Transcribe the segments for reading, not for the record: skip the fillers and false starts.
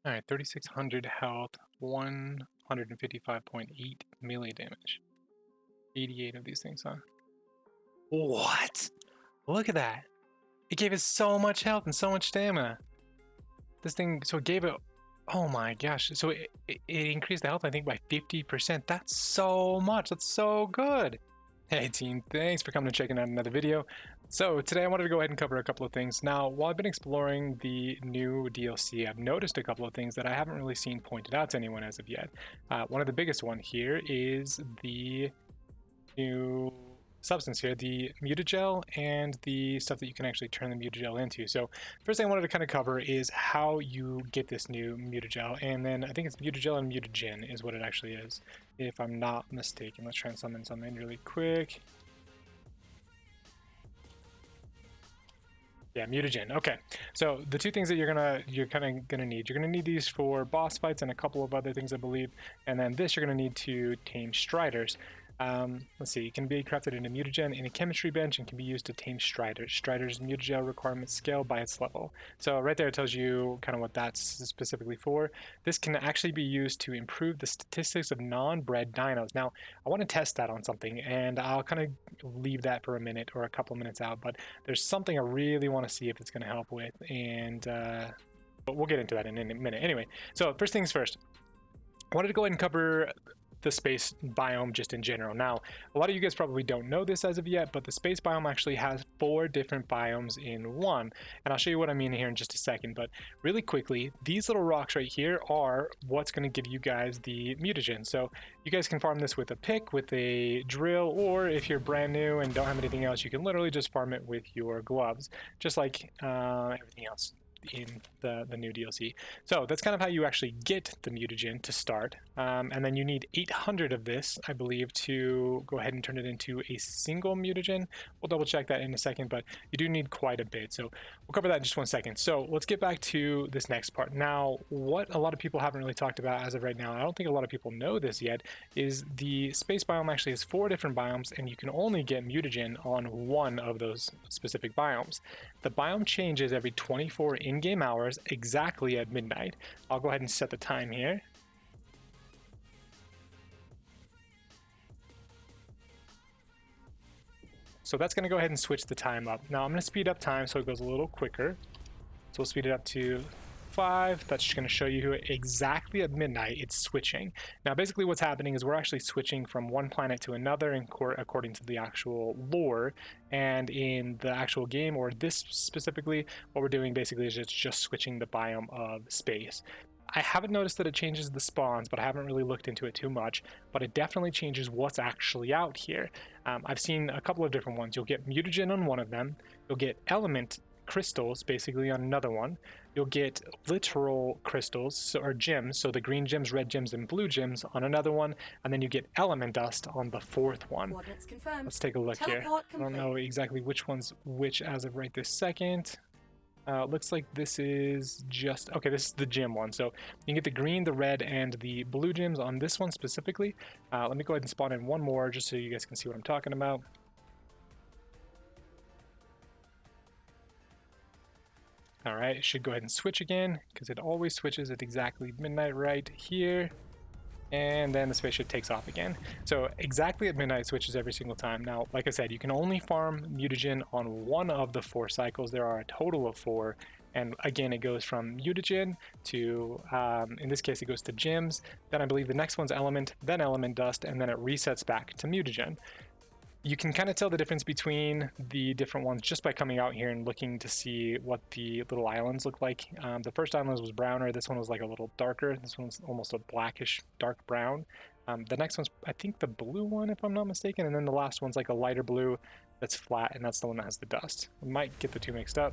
All right, 3,600 health, 155.8 melee damage. 88 of these things, huh? What? Look at that. It gave it so much health and so much stamina. This thing, so it gave it, oh my gosh. So it increased the health, I think, by 50%. That's so much. That's so good. Hey team, thanks for coming and checking out another video. So today I wanted to go ahead and cover a couple of things. Now, while I've been exploring the new DLC, I've noticed a couple of things that I haven't really seen pointed out to anyone as of yet. One of the biggest one here is the new substance here, the Mutagel, and the stuff that you can actually turn the Mutagel into. So first thing I wanted to kind of cover is how you get this new Mutagel, and then I think it's Mutagel and Mutagen is what it actually is, if I'm not mistaken. Let's try and summon something really quick. Yeah, Mutagen. Okay, so the two things that you're kind of gonna need these for boss fights and a couple of other things, I believe, and then this you're gonna need to tame Striders. Let's see, it can be crafted in a mutagen in a chemistry bench and can be used to tame Striders. Striders' mutagel requirements scale by its level. So right there it tells you kind of what that's specifically for. This can actually be used to improve the statistics of non-bred dinos. Now, I want to test that on something, and I'll kind of leave that for a minute or a couple of minutes out, but there's something I really want to see if it's going to help with, and but we'll get into that in a minute. Anyway, so first things first, I wanted to go ahead and cover the space biome just in general. Now, a lot of you guys probably don't know this as of yet, but the space biome actually has 4 different biomes in one, and I'll show you what I mean here in just a second. But really quickly, these little rocks right here are what's going to give you guys the mutagen. So you guys can farm this with a pick, with a drill, or if you're brand new and don't have anything else, you can literally just farm it with your gloves, just like everything else in the new DLC. So that's kind of how you actually get the mutagen to start, and then you need 800 of this, I believe, to go ahead and turn it into a single mutagen. We'll double check that in a second, but you do need quite a bit, so we'll cover that in just one second. So let's get back to this next part. Now, what a lot of people haven't really talked about as of right now, I don't think a lot of people know this yet, is the space biome actually has 4 different biomes, and you can only get mutagen on one of those specific biomes. The biome changes every 24 in-game hours, exactly at midnight. I'll go ahead and set the time here. So that's going to go ahead and switch the time up. Now I'm going to speed up time so it goes a little quicker. So we'll speed it up to 5. That's just going to show you exactly at midnight it's switching. Now basically what's happening is we're actually switching from one planet to another according to the actual lore, and in the actual game, or this specifically, what we're doing basically is just switching the biome of space. I haven't noticed that it changes the spawns, but I haven't really looked into it too much, but it definitely changes what's actually out here. I've seen a couple of different ones. You'll get mutagen on one of them, you'll get element crystals basically on another one, you'll get literal crystals or gems, so the green gems, red gems, and blue gems on another one, and then you get element dust on the 4th one. Let's take a look here. I don't know exactly which one's which as of right this second. Looks like this is just okay. This is the gem one, so you can get the green, the red, and the blue gems on this one specifically. Let me go ahead and spawn in one more just so you guys can see what I'm talking about. All right, it should go ahead and switch again because it always switches at exactly midnight right here. And then the spaceship takes off again. So exactly at midnight switches every single time. Now, like I said, you can only farm mutagen on one of the 4 cycles. There are a total of 4. And again, it goes from mutagen to, in this case, it goes to gems. Then I believe the next one's element, then element dust, and then it resets back to mutagen. You can kind of tell the difference between the different ones just by coming out here and looking to see what the little islands look like. The first island was browner, this one was like a little darker, this one's almost a blackish dark brown. The next one's, I think, the blue one, if I'm not mistaken, and then the last one's like a lighter blue that's flat, and that's the one that has the dust. We might get the two mixed up.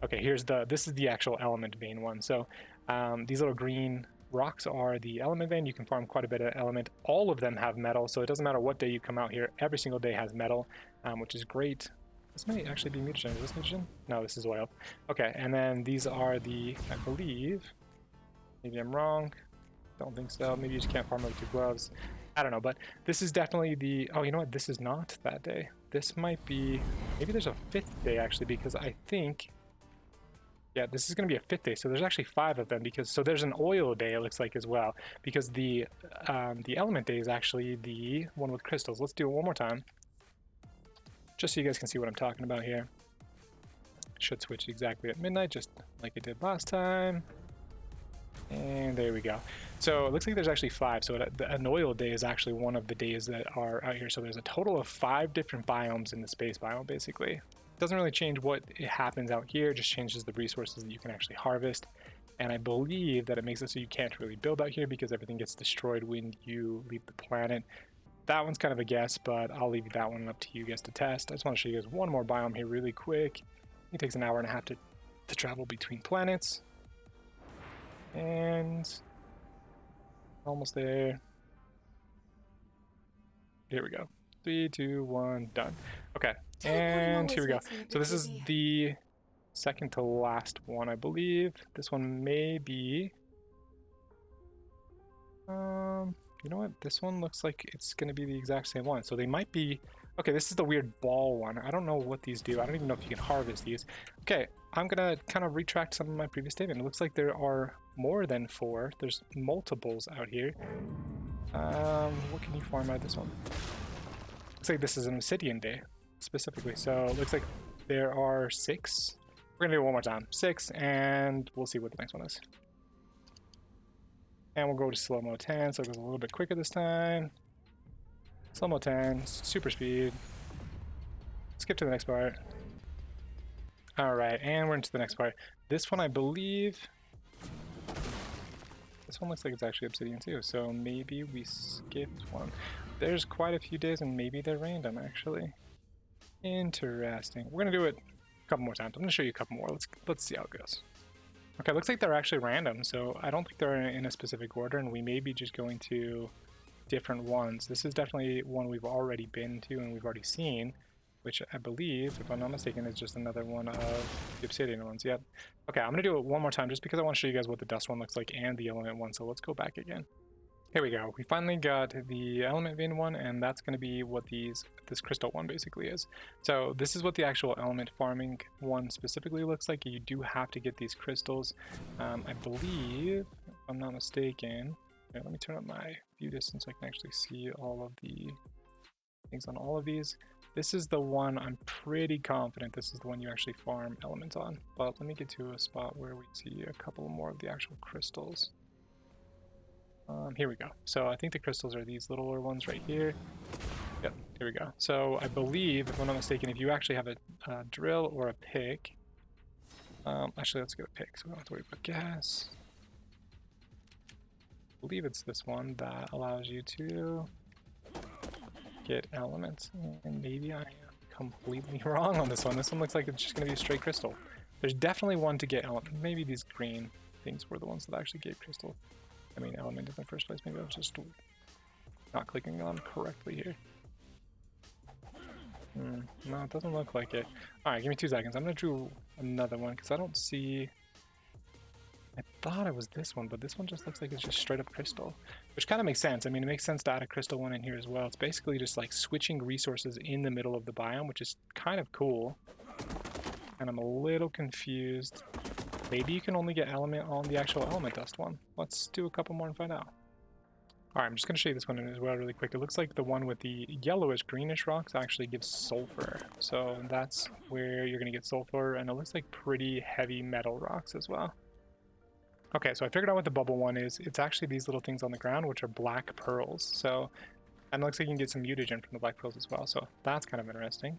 Okay, this is the actual element vein one. So these little green rocks are the element vein. You can farm quite a bit of element. All of them have metal, so it doesn't matter what day you come out here. Every single day has metal, which is great. This may actually be mutagen. Is this mutagen? No, this is oil. Okay, and then these are the, I believe, maybe I'm wrong. Don't think so. Maybe you just can't farm with your gloves. I don't know, but this is definitely the, oh, you know what? This is not that day. This might be, maybe there's a 5th day actually, because I think, Yeah, this is going to be a 5th day, so there's actually 5 of them because so there's an oil day it looks like as well because the element day is actually the one with crystals. Let's do it one more time, just so you guys can see what I'm talking about here. Should switch exactly at midnight, just like it did last time. And there we go. So it looks like there's actually 5. So an oil day is actually one of the days that are out here. So there's a total of 5 different biomes in the space biome, basically. Doesn't really change what happens out here, just changes the resources that you can actually harvest. And I believe that it makes it so you can't really build out here because everything gets destroyed when you leave the planet. That one's kind of a guess, but I'll leave that one up to you guys to test. I just want to show you guys one more biome here really quick. It takes an hour and a half to travel between planets. And almost there. Here we go. 3, 2, 1, done. Okay, and here we go. So this is the second to last one, I believe. This one may be... you know what? This one looks like it's going to be the exact same one. So they might be... Okay, this is the weird ball one. I don't know what these do. I don't even know if you can harvest these. Okay, I'm going to kind of retract some of my previous statement. It looks like there are more than 4. There's multiples out here. What can you farm out of this one? Looks like this is an obsidian day, specifically. So it looks like there are 6. We're going to do it one more time. 6, and we'll see what the next one is. And we'll go to slow-mo 10, so it goes a little bit quicker this time. Slow-mo 10, super speed. Skip to the next part. Alright, and we're into the next part. This one, I believe... This one looks like it's actually obsidian too, so maybe we skipped one. There's quite a few days, and maybe they're random, actually. Interesting. We're going to do it a couple more times. I'm going to show you a couple more. Let's see how it goes. Okay, looks like they're actually random, so I don't think they're in a specific order, and we may be just going to different ones. This is definitely one we've already been to and we've already seen, which I believe, if I'm not mistaken, is just another one of the obsidian ones. Yep. Okay, I'm going to do it one more time just because I want to show you guys what the dust one looks like and the element one, so let's go back again. Here we go. We finally got the element vein one, and that's going to be what this crystal one basically is. So this is what the actual element farming one specifically looks like. You do have to get these crystals. I believe, if I'm not mistaken, here, let me turn up my view distance so I can actually see all of the things on all of these. This is the one, I'm pretty confident this is the one you actually farm elements on. But let me get to a spot where we see a couple more of the actual crystals. Here we go. So I think the crystals are these littler ones right here. Yep, here we go. So I believe, if I'm not mistaken, if you actually have a drill or a pick, actually let's get a pick so we don't have to worry about gas. I believe it's this one that allows you to get elements, and maybe I am completely wrong on this one. This one looks like it's just going to be a straight crystal. There's definitely one to get element. Maybe these green things were the ones that actually gave crystal. I mean element in the first place. Maybe I was just not clicking on correctly here. No, it doesn't look like it. Alright, give me 2 seconds. I'm going to do another one because I don't see... I thought it was this one, but this one just looks like it's just straight up crystal. Which kind of makes sense. I mean, it makes sense to add a crystal one in here as well. It's basically just like switching resources in the middle of the biome, which is kind of cool. And I'm a little confused. Maybe you can only get element on the actual element dust one. Let's do a couple more and find out. Alright, I'm just going to show you this one as well really quick. It looks like the one with the yellowish greenish rocks actually gives sulfur. So that's where you're going to get sulfur, and it looks like pretty heavy metal rocks as well. Okay, so I figured out what the bubble one is. It's actually these little things on the ground, which are black pearls. So, and it looks like you can get some mutagen from the black pearls as well. So that's kind of interesting.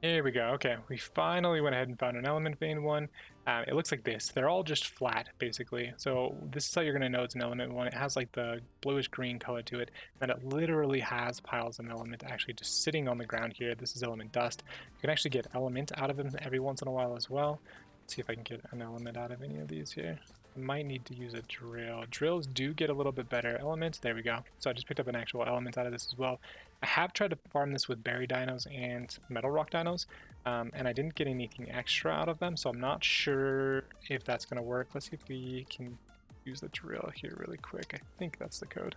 Here we go. Okay, we finally went ahead and found an element vein one. It looks like this. They're all just flat, basically. So this is how you're going to know it's an element one. It has like the bluish green color to it, and it literally has piles of element actually just sitting on the ground here. This is element dust. You can actually get element out of them every once in a while as well. Let's see if I can get an element out of any of these here. I might need to use a drill. Drills do get a little bit better elements. There we go. So I just picked up an actual element out of this as well. I have tried to farm this with berry dinos and metal rock dinos, and I didn't get anything extra out of them, so I'm not sure if that's going to work. Let's see if we can use the drill here really quick. I think that's the code.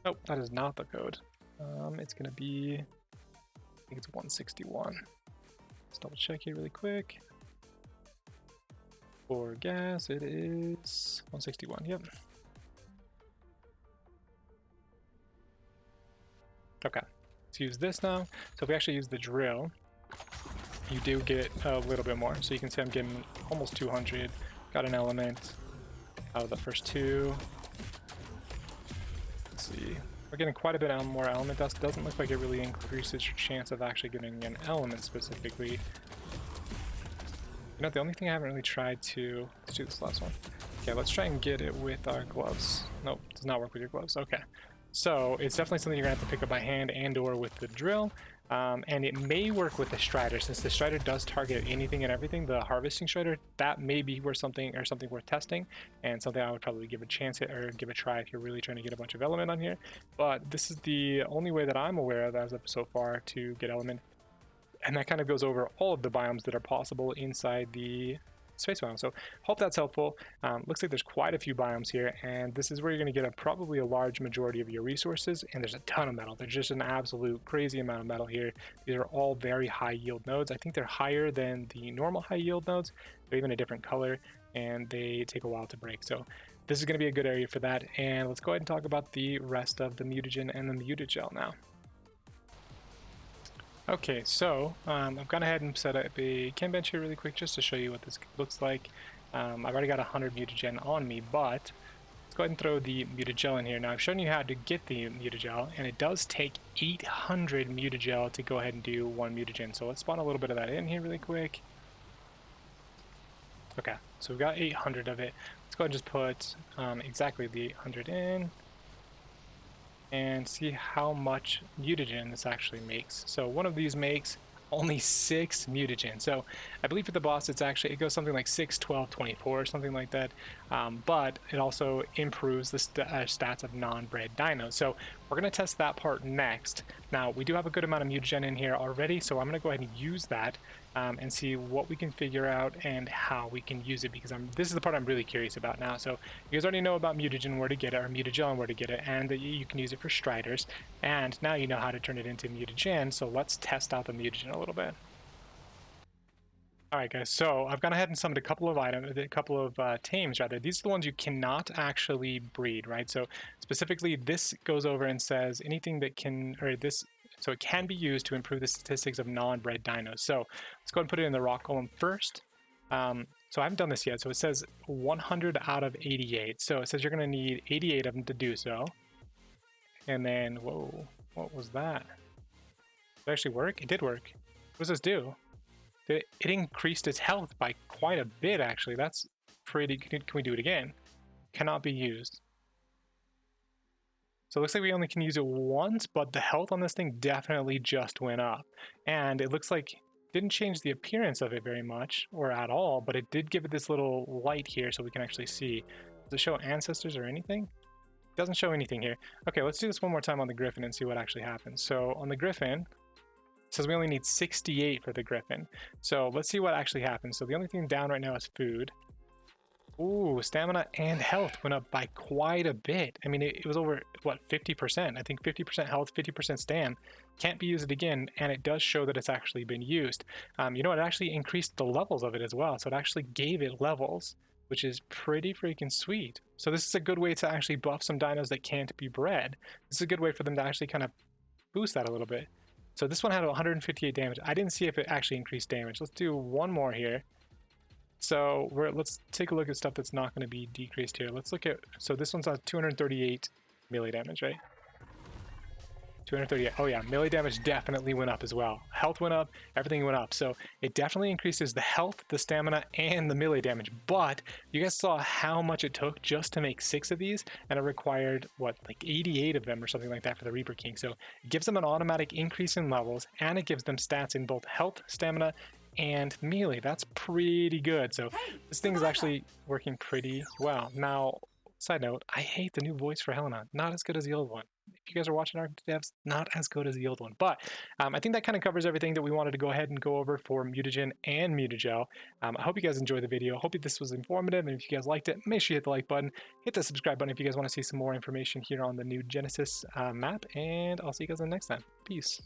Nope, that is not the code. It's going to be, I think it's 161. Let's double check here really quick. For gas, it is 161. Yep. Okay. Let's use this now. So if we actually use the drill, you do get a little bit more. So you can see I'm getting almost 200. Got an element out of the first two. Let's see. We're getting quite a bit more element dust. Doesn't look like it really increases your chance of actually getting an element specifically. You know, the only thing I haven't really tried to... Let's do this last one. Okay, let's try and get it with our gloves. Nope, does not work with your gloves. Okay. So it's definitely something you're going to have to pick up by hand and or with the drill. And it may work with the strider, since the strider does target anything and everything. The harvesting strider, that may be worth something worth testing, and something I would probably give a chance at or give a try if you're really trying to get a bunch of element on here. But this is the only way that I'm aware of as of so far to get element, and that kind of goes over all of the biomes that are possible inside the space biome. So hope that's helpful. Looks like there's quite a few biomes here, and this is where you're going to get probably a large majority of your resources, and there's a ton of metal. There's just an absolute crazy amount of metal here. These are all very high yield nodes. I think they're higher than the normal high yield nodes. They're even a different color, and they take a while to break. So this is going to be a good area for that, and let's go ahead and talk about the rest of the mutagen and the mutagel now. Okay, so I've gone ahead and set up a chem bench here really quick just to show you what this looks like. I've already got 100 mutagen on me, but let's go ahead and throw the mutagel in here. Now I've shown you how to get the mutagel, and it does take 800 mutagel to go ahead and do one mutagen. So let's spawn a little bit of that in here really quick. Okay, so we've got 800 of it. Let's go ahead and just put exactly the 800 in, and see how much mutagen this actually makes. So one of these makes only 6 mutagen. So I believe for the boss it goes something like 6, 12, 24 or something like that. But it also improves the stats of non-bred dinos. So we're going to test that part next. Now we do have a good amount of mutagen in here already, so I'm going to go ahead and use that and see what we can figure out and how we can use it, because this is the part I'm really curious about now. So you guys already know about mutagen, where to get it, or mutagel and where to get it, and that you can use it for striders, and now you know how to turn it into mutagen. So let's test out the mutagen a little bit. Alright guys, so I've gone ahead and summoned a couple of tames rather. These are the ones you cannot actually breed, right? So specifically this goes over and says anything that can, so it can be used to improve the statistics of non-bred dinos. So let's go ahead and put it in the rock column first. So I haven't done this yet, so it says 100 out of 88. So it says you're going to need 88 of them to do so. And then, whoa, what was that? Did it actually work? It did work. What does this do? It increased its health by quite a bit, actually. That's pretty... Can we do it again? Cannot be used. So it looks like we only can use it once, but the health on this thing definitely just went up. And it looks like it didn't change the appearance of it very much, or at all, but it did give it this little light here so we can actually see. Does it show ancestors or anything? It doesn't show anything here. Okay, let's do this one more time on the Griffin and see what actually happens. So on the Griffin, it says we only need 68 for the Griffin. So let's see what actually happens. So the only thing down right now is food. Ooh, stamina and health went up by quite a bit. I mean, it was over, what, 50%? I think 50% health, 50% stam. Can't be used again, and it does show that it's actually been used. You know, it actually increased the levels of it as well, so it actually gave it levels, which is pretty freaking sweet. So this is a good way to actually buff some dinos that can't be bred. This is a good way for them to actually kind of boost that a little bit. So this one had 158 damage. I didn't see if it actually increased damage. Let's do one more here. So let's take a look at stuff that's not going to be decreased here. Let's look at, so this one's at 238 melee damage, right? 238. Oh yeah, melee damage definitely went up as well. Health went up, everything went up. So it definitely increases the health, the stamina, and the melee damage. But you guys saw how much it took just to make 6 of these, and it required, what, like 88 of them or something like that for the Reaper King. So it gives them an automatic increase in levels, and it gives them stats in both health, stamina, and melee. That's pretty good. So this thing is actually working pretty well. Now, side note, I hate the new voice for Helena. Not as good as the old one. If you guys are watching our devs, not as good as the old one. But I think that kind of covers everything that we wanted to go ahead and go over for Mutagen and Mutagel. I hope you guys enjoyed the video. Hope this was informative. And if you guys liked it, make sure you hit the like button. Hit the subscribe button if you guys want to see some more information here on the new Genesis map. And I'll see you guys in the next time. Peace.